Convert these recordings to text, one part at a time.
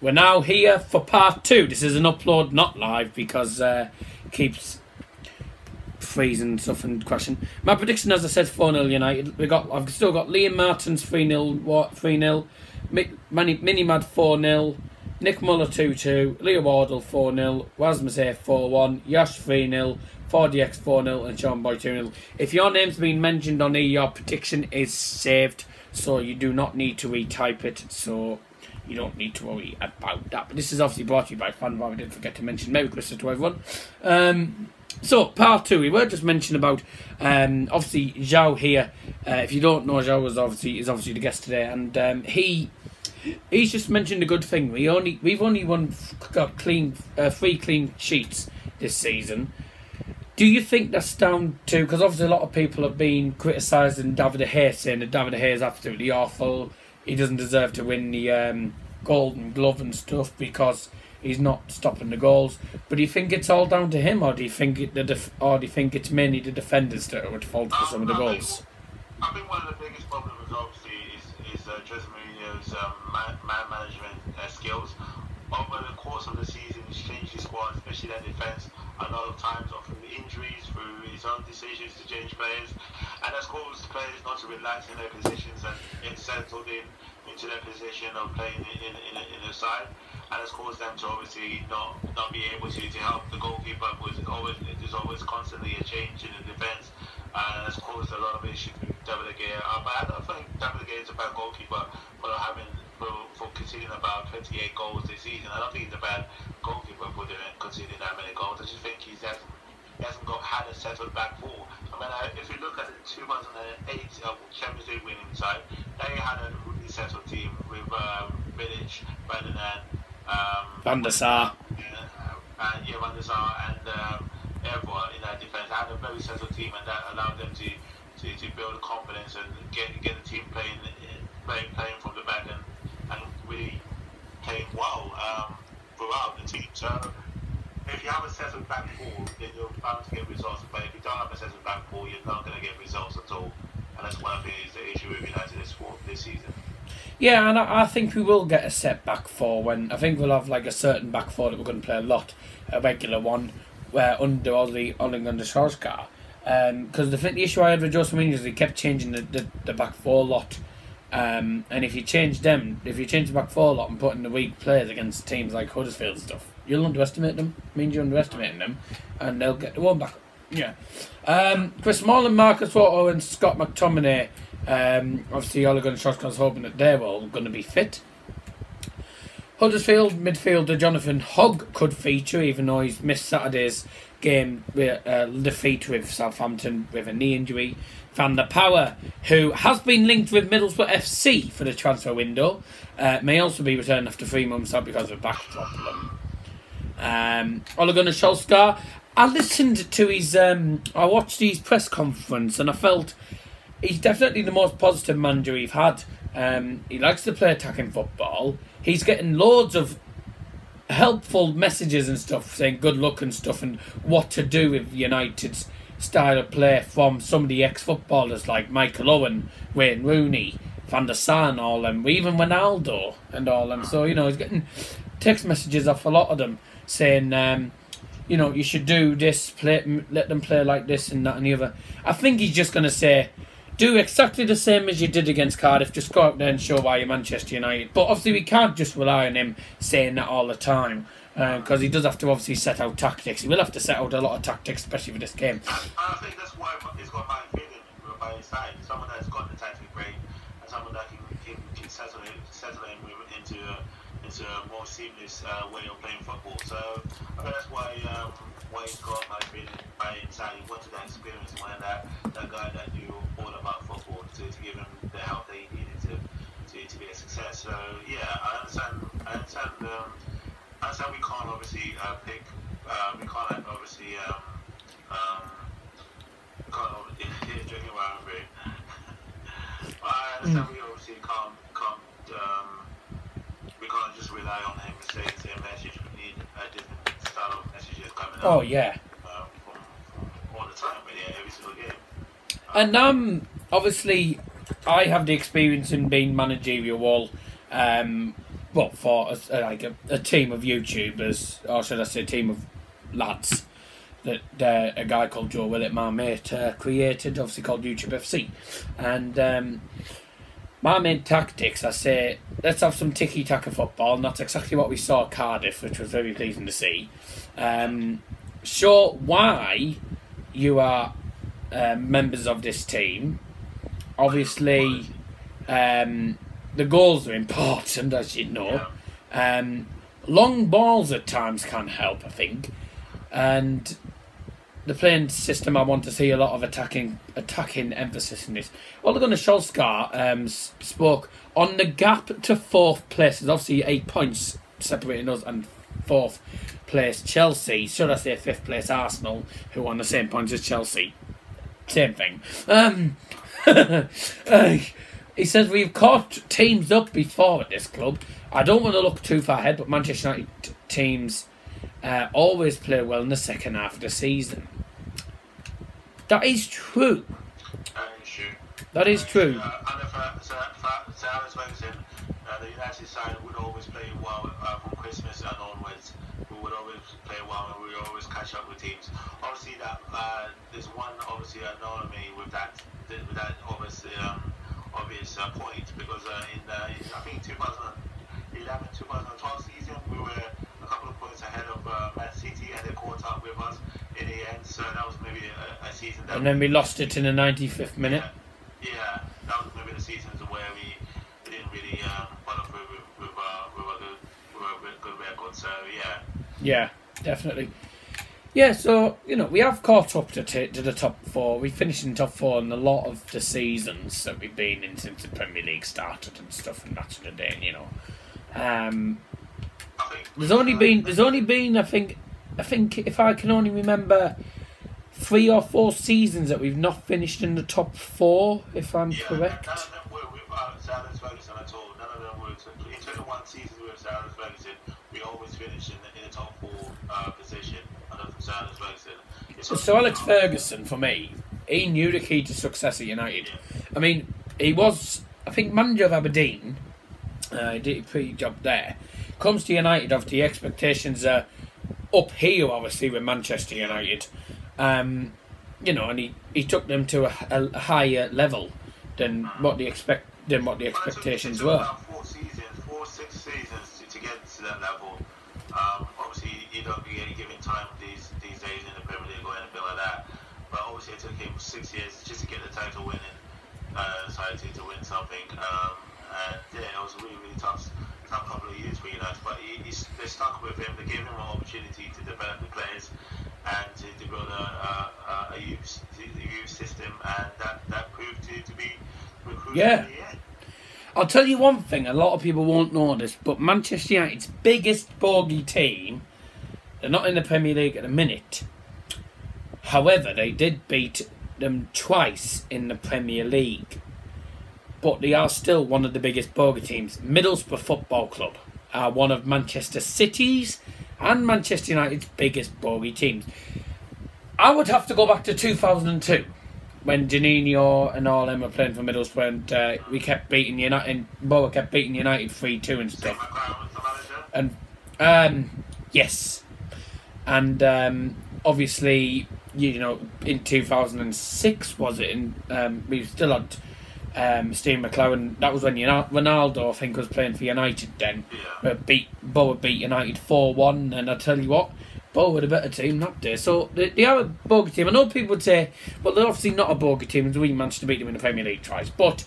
we're now here for part 2. This is an upload, not live, because it keeps freezing stuff and crashing. My prediction, as I said, 4-0 United. I've still got Liam Martins 3-0, Mini Mad 4-0, Nick Muller 2-2, Leo Wardle 4-0, Rasmus A 4-1, Yash 3-0, 4DX 4-0 and Sean Boy 2-0. If your name's been mentioned on here, your prediction is saved, so you do not need to retype it, so you don't need to worry about that. But this is obviously brought to you by FanVar. I didn't forget to mention. Merry Christmas to everyone. So, part 2, we were just mentioning about, obviously, Zhao here. If you don't know, Zhao is obviously the guest today, and he's just mentioned a good thing. We've only got 3 clean sheets this season. Do you think that's down to, because obviously a lot of people have been criticising David De Gea, saying that David De Gea is absolutely awful, he doesn't deserve to win the Golden Glove and stuff because he's not stopping the goals. But do you think it's all down to him, or do you think it's mainly the defenders that are at fault for some of the goals? I think one of the biggest problems obviously is Jose Mourinho's man management skills. Over the course of the season, he's changed his squad, especially their defence, a lot of times off through injuries, through his own decisions to change players, and that's caused players not to relax in their positions and get settled into their position of playing in the side, and it's caused them to obviously not be able to help the goalkeeper. There's always constantly a change in the defence, and it's caused a lot of issues with David De Gea. But I don't think David De Gea is a bad goalkeeper for conceding about 28 goals this season. I don't think he's a bad goalkeeper for conceding that many goals. I just think he hasn't had a settled back four. I mean, if you look at the 2008 Champions League winning side, they had a really settled team with Vidic, Ferdinand, Van der Sar. Van der Sar and everyone in that defence. They had a very settled team, and that allowed them to build confidence and get the team playing from the back and really playing well throughout the team. So if you have a settled back four, then you're bound to get results. But if you don't have a settled back four, you're not going to get results at all. And that's one of the issue with United this season. Yeah, and I think we will get a set back four when I think we'll have like a certain back four that we're going to play a lot, a regular one, where under Ole Gunnar Solskjaer. Because the issue I had with Jose Mourinho is he kept changing the back four a lot. And if you change the back four a lot and put in the weak players against teams like Huddersfield and stuff, you'll underestimate them. It means you're underestimating them, and they'll get the one back. Yeah. Chris Smalling, Marcus Otto and Scott McTominay. Obviously, Ole Gunnar Solskjaer's hoping that they're all going to be fit. Huddersfield midfielder Jonathan Hogg could feature, even though he's missed Saturday's game with defeat with Southampton with a knee injury. Van der Power, who has been linked with Middlesbrough FC for the transfer window, may also be returned after 3 months out because of a back problem. Ole Gunnar Solskjaer, I listened to his, I watched his press conference and I felt he's definitely the most positive manager we've had. He likes to play attacking football. He's getting loads of helpful messages and stuff, saying good luck and stuff, and what to do with United's style of play from some of the ex-footballers like Michael Owen, Wayne Rooney, Van der Sar and all them, even Ronaldo and all them. So, he's getting text messages off a lot of them saying, you should do this, let them play like this and that and the other. I think he's just going to say, do exactly the same as you did against Cardiff, just go out there and show why you're Manchester United. But obviously we can't just rely on him saying that all the time, because he does have to obviously set out tactics. He will have to set out a lot of tactics, especially for this game. I think that's why he's got Mike Phelan by his side, someone that's got the tactic brain, and someone that can settle him into a more seamless way of playing football. So I think that's why he's got Mike Phelan by his side. He wanted that experience, he wanted that guy that knew all about football to give him the help that he needed to be a success. So yeah, I understand we can't obviously pick. We can't obviously drinking while I'm free. But I understand we obviously can't we can't just rely on him to say the same message. We need a different style of messages coming out. Oh yeah. From all the time, but yeah, every single game. And obviously, I have the experience in being managerial well, for a team of YouTubers, or should I say a team of lads, that a guy called Joe Willett, my mate, created, obviously called YouTube FC. And my main tactics, I say, let's have some tiki-taka football, and that's exactly what we saw at Cardiff, which was very pleasing to see. Show why you are members of this team. Obviously, the goals are important, as you know. Long balls at times can help, I think. And the playing system, I want to see a lot of attacking emphasis in this. Ole Gunnar Solskjaer spoke on the gap to fourth place. There's obviously 8 points separating us and fourth place Chelsea. Should I say fifth place Arsenal, who are on the same points as Chelsea. Same thing. He says we've caught teams up before at this club. I don't want to look too far ahead, but Manchester United teams always play well in the second half of the season. That is true. That is true. And for Alex Ferguson, the United side would always play well from Christmas and onwards. We would always play well and we would always catch up with teams. Obviously, that there's one anomaly with that obviously obvious point, because in I think 2011-2012 season we were a couple of points ahead of Man City, and they caught up with us in the end. So that was maybe a season. And then we lost it in the 95th minute. Yeah, that was maybe the seasons where we didn't really follow through with a good record. So yeah, definitely. Yeah, so we have caught up to the top four. We finished in top four in a lot of the seasons that we've been in since the Premier League started and stuff, and that's the day. There's only been I think if I can only remember 3 or 4 seasons that we've not finished in the top 4, if I'm correct. None of them were with Alex Ferguson at all. None of them were. In 21 seasons with Alex Ferguson, we always finished in the top 4 position under Alex Ferguson. So Alex Ferguson, for me, he knew the key to success at United. I mean, he was, I think, manager of Aberdeen. He did a pretty good job there. Comes to United, obviously, expectations are up here, obviously, with Manchester United. And he took them to a higher level than what the expectations were. About 4-6 seasons to get to that level. Obviously, you don't get given time these days in the Premier League or anything like that. But obviously, it took him 6 years just to get the title winning, decided to win something. And it was a really, really tough couple of years for United. But they stuck with him. They gave him an opportunity to develop the players and to build a youth system, and that proved to be recruited in the end. I'll tell you one thing, a lot of people won't know this, but Manchester United's biggest bogey team, they're not in the Premier League at the minute. However, they did beat them twice in the Premier League. But they are still one of the biggest bogey teams. Middlesbrough Football Club are one of Manchester City's and Manchester United's biggest bogey teams. I would have to go back to 2002 when Janino and all them were playing for Middlesbrough, and we kept beating United, and Boa kept beating United 3-2 and stuff. And yes, and obviously, in 2006 was it? And we still had Steve McLaren. That was when Ronaldo, I think, was playing for United then. Boa beat United 4-1, and I tell you what, Boa were the better team that day. So they are a bogey team. I know people would say, well, they're obviously not a bogey team, and we managed to beat them in the Premier League twice. But to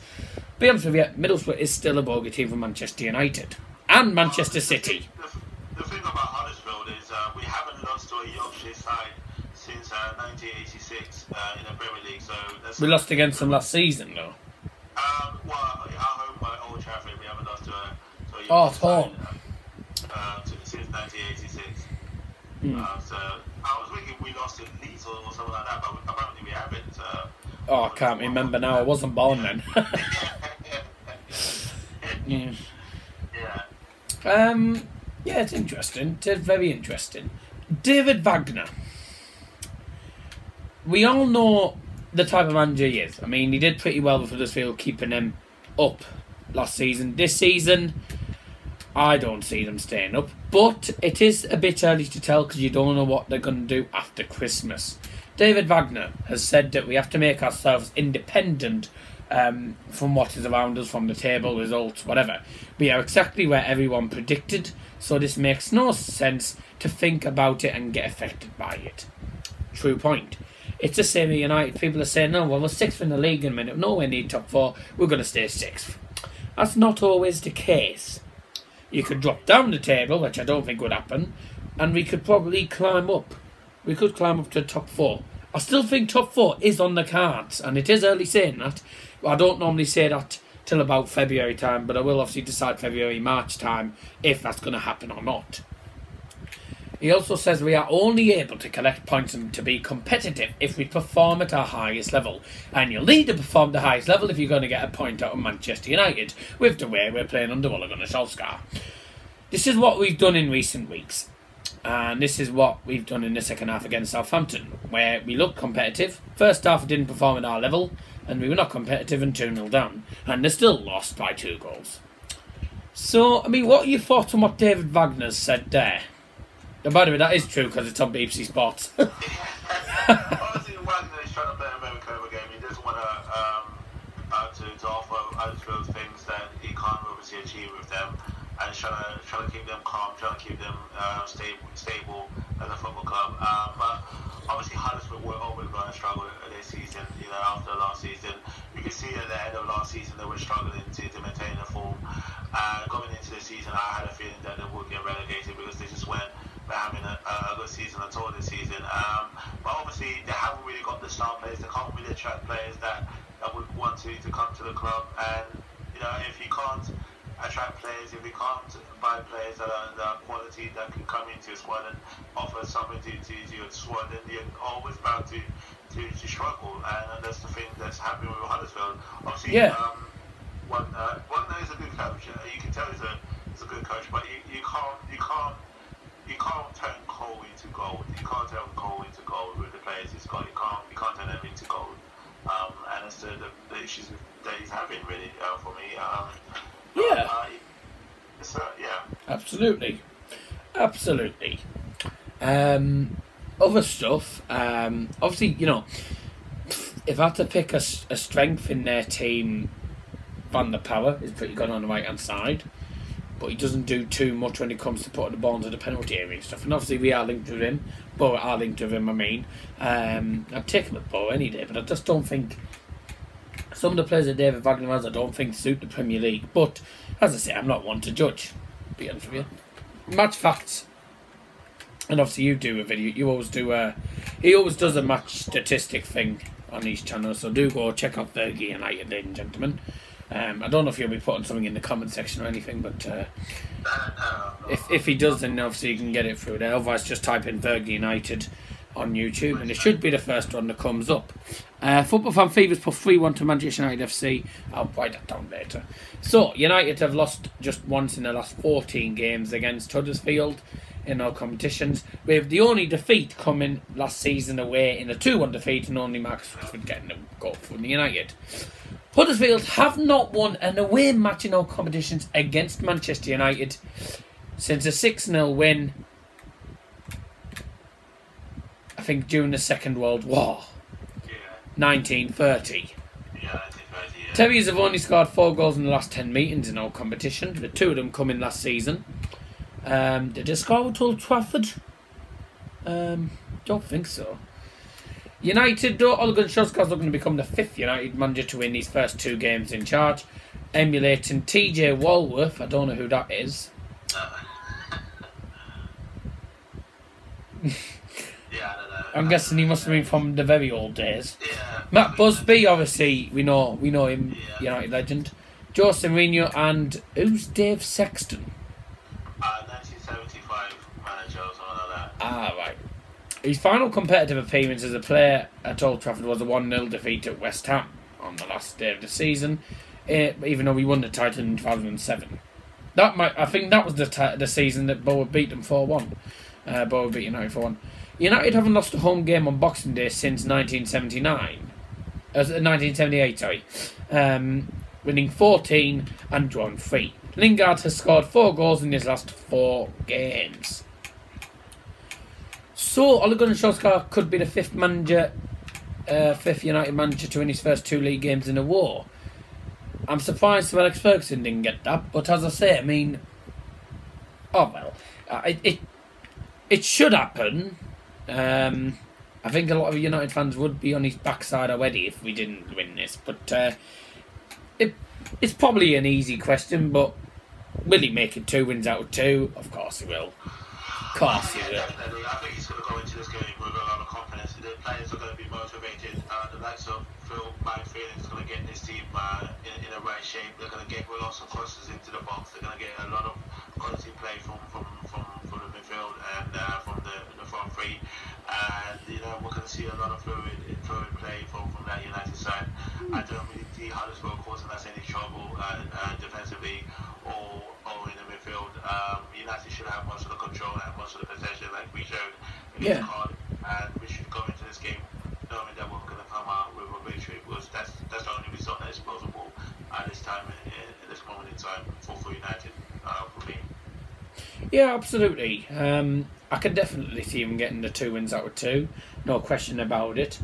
be honest with you, Middlesbrough is still a bogey team for Manchester United and Manchester City. The thing about Huddersfield is we haven't lost to a Yorkshire side since 1986 in the Premier League. So we lost against them last season, though. Well, at home by Old Trafford, we haven't lost to a Yorkshire side since 1986. So I was thinking we lost to Leeds or something like that, but apparently we haven't. I can't remember now. I wasn't born then. Yeah, it's interesting. It's very interesting. David Wagner. We all know the type of manager he is. I mean, he did pretty well with Huddersfield, keeping them up last season. This season, I don't see them staying up, but it is a bit early to tell because you don't know what they're going to do after Christmas. David Wagner has said that we have to make ourselves independent from what is around us, from the table, results, whatever. We are exactly where everyone predicted, so this makes no sense to think about it and get affected by it. True point. It's the same with United. People are saying, no, well, we're 6th in the league in a minute, nowhere near top 4, we're going to stay 6th. That's not always the case. You could drop down the table, which I don't think would happen, and we could probably climb up. We could climb up to top 4. I still think top 4 is on the cards, and it is early saying that. I don't normally say that till about February time, but I will obviously decide February, March time if that's going to happen or not. He also says we are only able to collect points and to be competitive if we perform at our highest level. And you'll need to perform at the highest level if you're going to get a point out of Manchester United, with the way we're playing under Ole Gunnar Solskjaer. This is what we've done in recent weeks. And this is what we've done in the second half against Southampton, where we looked competitive. First half we didn't perform at our level, and we were not competitive and 2-0 down. And they still lost by 2 goals. So, I mean, what are your thoughts on what David Wagner's said there? And by the way, that is true because it's on BBC Sports. Obviously, Wagner is trying to play a very clever game. He doesn't want to offer Huddersfield things that he can't obviously achieve with them, and trying to keep them calm, trying to keep them stable as a football club. But obviously, Huddersfield were always going to struggle this season. You know, after last season, you can see at the end of last season they were struggling to maintain the form. Going into the season, I had a feeling that they would get relegated because they just weren't having a good season at all this season. But obviously they haven't really got the star players. They can't really attract players that would want to come to the club. And you know, if you can't attract players, if you can't buy players that are quality that can come into your squad and offer something to your squad, then you're always bound to struggle. And that's the thing that's happening with Huddersfield. Obviously, Wagner is a good coach. You can tell he's a good coach, but you can't turn coal into gold. You can't turn coal into gold with the players he's got. You can't turn them into gold. And it's the issues that he's having really for me. Absolutely. Other stuff. Obviously, you know, if I had to pick a strength in their team, Van der Power is pretty good on the right hand side. But he doesn't do too much when it comes to putting the ball into the penalty area and stuff. And obviously we are linked with him. Bo are linked with him, I mean. I'd take him at Bo any day, but I just don't think some of the players that David Wagner has, I don't think suit the Premier League. But as I say, I'm not one to judge, to be honest with you. Match facts. And obviously you do a video. You always do he always does a match statistic thing on each channel. So do go check out Fergie United, ladies and gentlemen. I don't know if you'll be putting something in the comment section or anything, but if he does, then obviously you can get it through there. Otherwise, just type in Fergie United on YouTube, and it should be the first one that comes up. Football Fan Fevers put 3-1 to Manchester United FC. I'll write that down later. So, United have lost just once in the last 14 games against Huddersfield in all competitions, with the only defeat coming last season away in a 2-1 defeat, and only Marcus Rashford getting a goal from the United. Huddersfield have not won an away match in all competitions against Manchester United since a 6-0 win, I think, during the Second World War. 1930. Terriers have only scored 4 goals in the last 10 meetings in all competitions, with 2 of them coming last season. Did they score at Old Trafford? Don't think so. United, though, Ole Gunnar Solskjaer's looking to become the 5th United manager to win these first 2 games in charge, emulating TJ Walworth. I don't know who that is. I don't know. I'm guessing he must have been from the very old days. Matt Busby, obviously, we know him, United legend. Jose Mourinho, and who's Dave Sexton? 1975 manager or something like that. Right. His final competitive appearance as a player at Old Trafford was a 1-0 defeat at West Ham on the last day of the season, even though we won the title in 2007. I think that was the season that Bo beat them 4-1. Bo beat United 4-1. United haven't lost a home game on Boxing Day since 1978, winning 14 and drawn 3. Lingard has scored 4 goals in his last 4 games. So Ole Gunnar Solskjaer could be the fifth United manager to win his first 2 league games in a row. I'm surprised Sir Alex Ferguson didn't get that, but as I say, I mean, it should happen. I think a lot of United fans would be on his backside already if we didn't win this, but it's probably an easy question, but will he make it 2 wins out of 2? Of course he will. Of course he will. Definitely. I think he's going to go into this game with a lot of confidence. The players are going to be motivated. The likes of Phil, my feeling is going to get this team in the right shape. They're going to get lots of crosses into the box. They're going to get a lot of quality play from the midfield and from the front three. And we're going to see a lot of fluid play from that United side. I don't really see Huddersfield causing us any trouble defensively or in the midfield. United should have most of the control and most of the possession, like we showed against Cardiff. And we should go into this game knowing that we're going to come out with a victory, because that's the only result that is plausible at this time in this moment in time for United, for me. Yeah, absolutely. I can definitely see him getting the 2 wins out of 2. No question about it.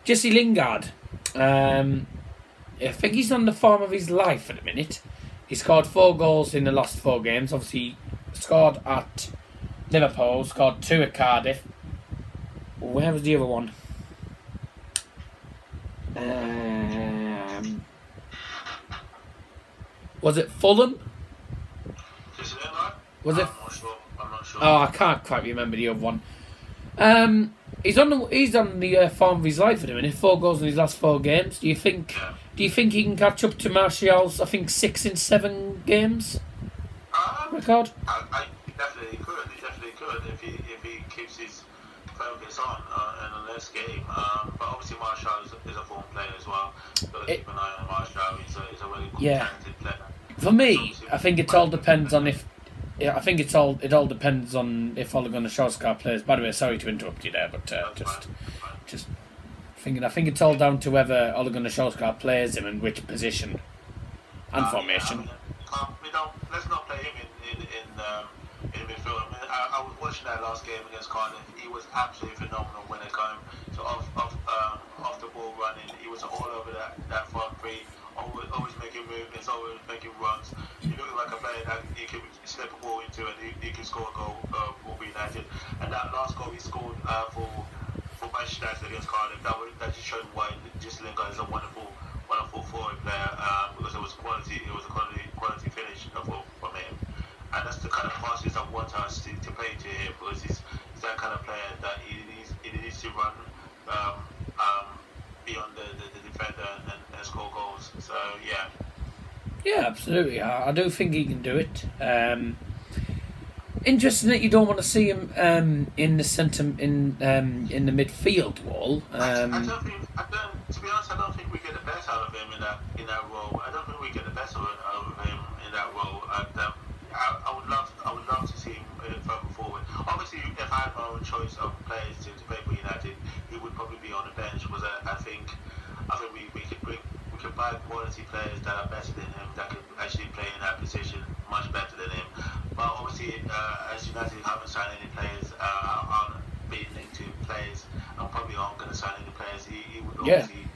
Jesse Lingard. I think he's on the form of his life at the minute. He scored 4 goals in the last 4 games. Obviously, scored at Liverpool, scored 2 at Cardiff. Where was the other one? Was it Fulham? Was it? I'm not sure. Oh, I can't quite remember the other one. He's on the form of his life at the minute. 4 goals in his last 4 games. Do you think he can catch up to Martial's, I think, 6 in 7 games record? I definitely could. He definitely could if he keeps his focus on in the next game. But obviously Martial is a form player as well. Got to keep an eye on Martial. He's a really good talented player. For me, I think it all depends on if. Yeah, I think it all depends on if Ole Gunnar Solskjaer plays. By the way, sorry to interrupt you there, but just thinking. I think it's all down to whether Ole Gunnar Solskjaer plays him in which position and formation. Let's not play him in midfield. I mean, I was watching that last game against Cardiff. He was absolutely phenomenal when it came to off the ball running. He was all over that front three. Always making movements, always making runs. He looked like a player that he could slip a ball into and he could score a goal for United. And that last goal he scored for Manchester United against Cardiff, that just showed why Jesse Lingard is a wonderful forward player, because it was a quality finish from him. And that's the kind of passes I want us to play to him, because he's that kind of player that he needs to run beyond the defender and score goals. So yeah, absolutely. I do think he can do it. Interesting that you don't want to see him in the centre in the midfield wall. To be honest, I don't think we get the best out of him in that role. I don't think we get the best out of him in that role. And, I would love to see him further forward. Obviously, if I had my own choice of players to play for United, he would probably be on the bench. Because I think we could buy quality players that are better than him, that could actually play in that position much better than him. But obviously, as United haven't signed any players, aren't being linked to players, and probably aren't going to sign any players, he would obviously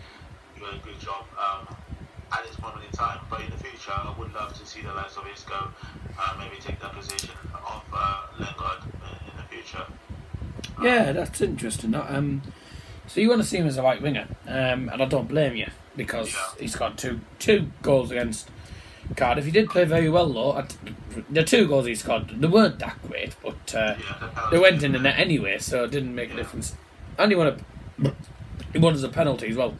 do a good job at this moment in time. But in the future, I would love to see the likes of Isco maybe take that position of Lingard in the future. Yeah, that's interesting. So you want to see him as a right winger, and I don't blame you, because he's got two goals against Cardiff. He did play very well though. The 2 goals he scored, they weren't that great, but they went in the net anyway, so it didn't make a difference. And he won as a penalty as well.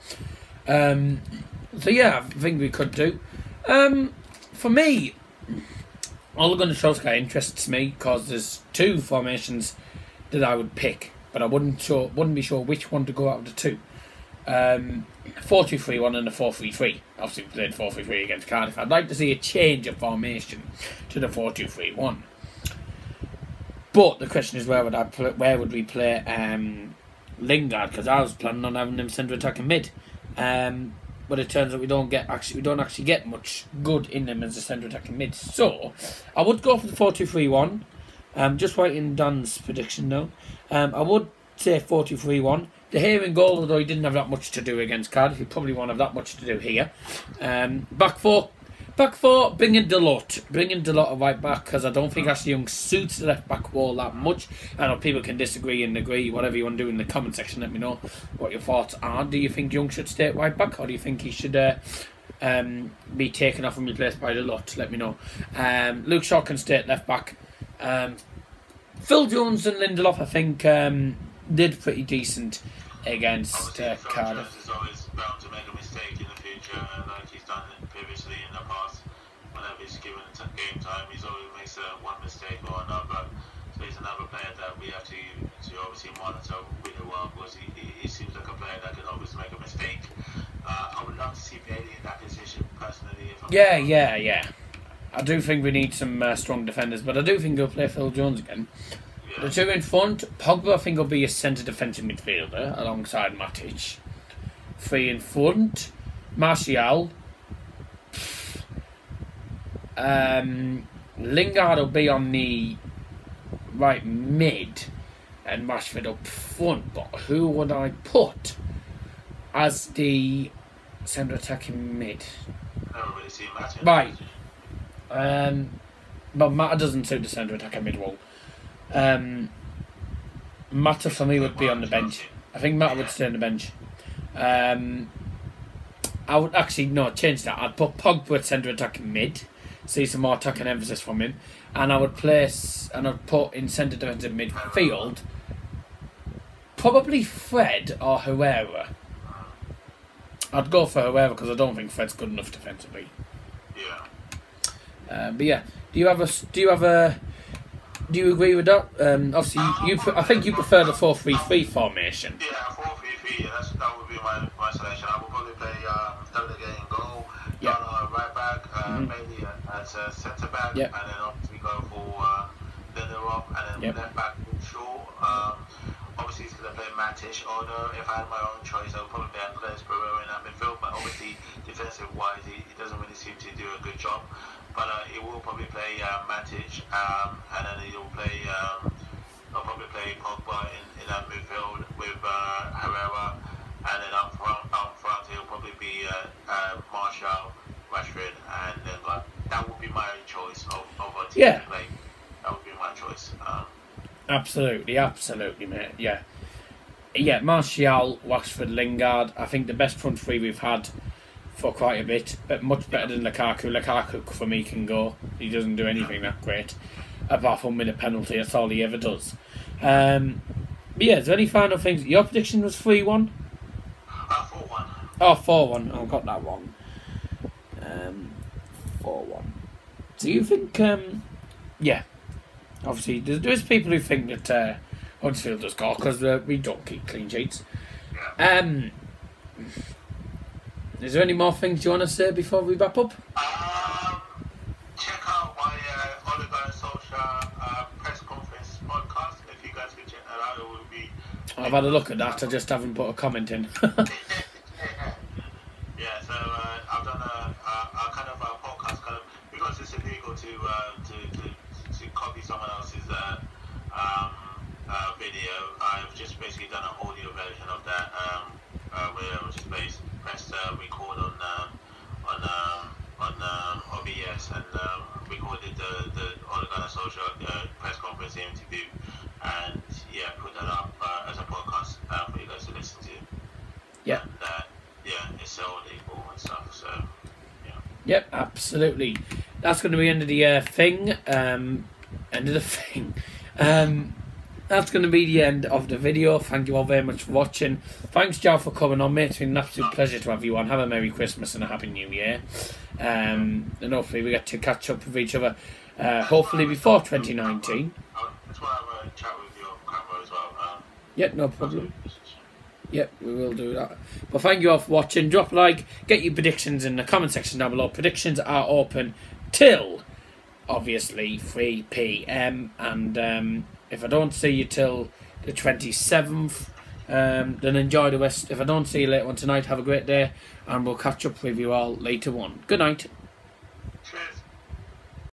So yeah, I think we could do. For me, Ole Gunnar Solskjaer interests me because there's 2 formations that I would pick, but I wouldn't be sure which one to go out of the 2. 4-2-3-1 and a 4-3-3. Obviously we played 4-3-3 against Cardiff. I'd like to see a change of formation to the 4-2-3-1. But the question is, where would we play Lingard? Because I was planning on having him centre attacking mid. but it turns out we don't actually get much good in them as a centre attacking mid. So I would go for the 4-2-3-1. Just writing Dan's prediction now. I would say 4-2-3-1. De Gea in goal, although he didn't have that much to do against Cardiff, he probably won't have that much to do here. Back four, bring in Dalot. Bring in Dalot at right back, because I don't think Ashley Young suits the left back wall that much. I know people can disagree and agree, whatever you want to do in the comment section, let me know what your thoughts are. Do you think Young should stay at right back, or do you think he should be taken off and replaced by Dalot? Let me know. Luke Shaw can stay at left back. Phil Jones and Lindelof, I think, did pretty decent against Cardiff. Jones is always bound to make a mistake in the future, like he's done previously in the past. Whenever he's given game time, he's always makes one mistake or another. So he's another player that we have to obviously monitor really well, because he seems like a player that can always make a mistake. I would love to see Bailey in that position personally. Yeah. I do think we need some strong defenders, but I do think he'll play Phil Jones again. Yeah. The two in front, Pogba, I think, will be a centre defensive midfielder alongside Matic. 3 in front, Martial. Lingard will be on the right mid, and Rashford up front. But who would I put as the centre attacking mid? I don't really see Matic. Right. But Mata doesn't suit the centre attacking mid role. Mata for me would be on the bench. I think Mata would stay on the bench. I would actually change that. I'd put Pogba at centre attacking mid, see some more attacking emphasis from him, and I would put in centre defensive midfield probably Fred or Herrera. I'd go for Herrera because I don't think Fred's good enough defensively. Yeah. But yeah, do you agree with that? Obviously, I think you prefer the 4-3-3 formation. Yeah, 4-3-3. That would be my selection. I would probably play David in goal, Donna right back, maybe as a centre back, and then obviously go for Lindelof, and then left back Shaw. Obviously, he's going to play Matic. Although if I had my own choice, I would probably play Andres Pereira in that midfield. But obviously, defensive-wise, he doesn't really seem to do a good job. But he will probably play Matic, and then he'll probably play Pogba in that midfield with Herrera, and then up front he'll probably be Martial, Rashford, and then that would be my choice of a team to play. That would be my choice. Absolutely, mate. Yeah. Martial, Rashford, Lingard. I think the best front three we've had for quite a bit, but much better than Lukaku. Lukaku for me can go. He doesn't do anything that great, apart from win a penalty. That's all he ever does. But yeah, is there any final things? Your prediction was 3-1? 4-1. Oh, 4-1. Oh, I got that wrong. 4-1. Do you think? Yeah. Obviously, there's people who think that Huddersfield does score because we don't keep clean sheets. Is there any more things you want to say before we wrap up? Check out my Oliver Social press conference podcast. If you guys can check that out, it will be. I've had a look at that. I just haven't put a comment in. Yeah, so I've done a kind of a podcast, because it's illegal to copy someone else's video. I've just basically done an audio version of that, where I was just pressed record on OBS and recorded the Oregano Social press conference interview, and put that up as a podcast for you guys to listen to. Yeah. And it's all legal and stuff. So Yep, absolutely. That's going to be the end of the thing. That's going to be the end of the video. Thank you all very much for watching. Thanks, Joe, for coming on, mate. It's been an absolute pleasure to have you on. Have a Merry Christmas and a Happy New Year. And hopefully we get to catch up with each other, hopefully before 2019. That's why I have a chat with your camera as well. Yeah, no problem. Yep, we will do that. But thank you all for watching. Drop a like. Get your predictions in the comment section down below. Predictions are open till, obviously, 3 p.m. And if I don't see you till the 27th, Then enjoy the rest. If I don't see you later on tonight, have a great day, and we'll catch up with you all later on. Good night.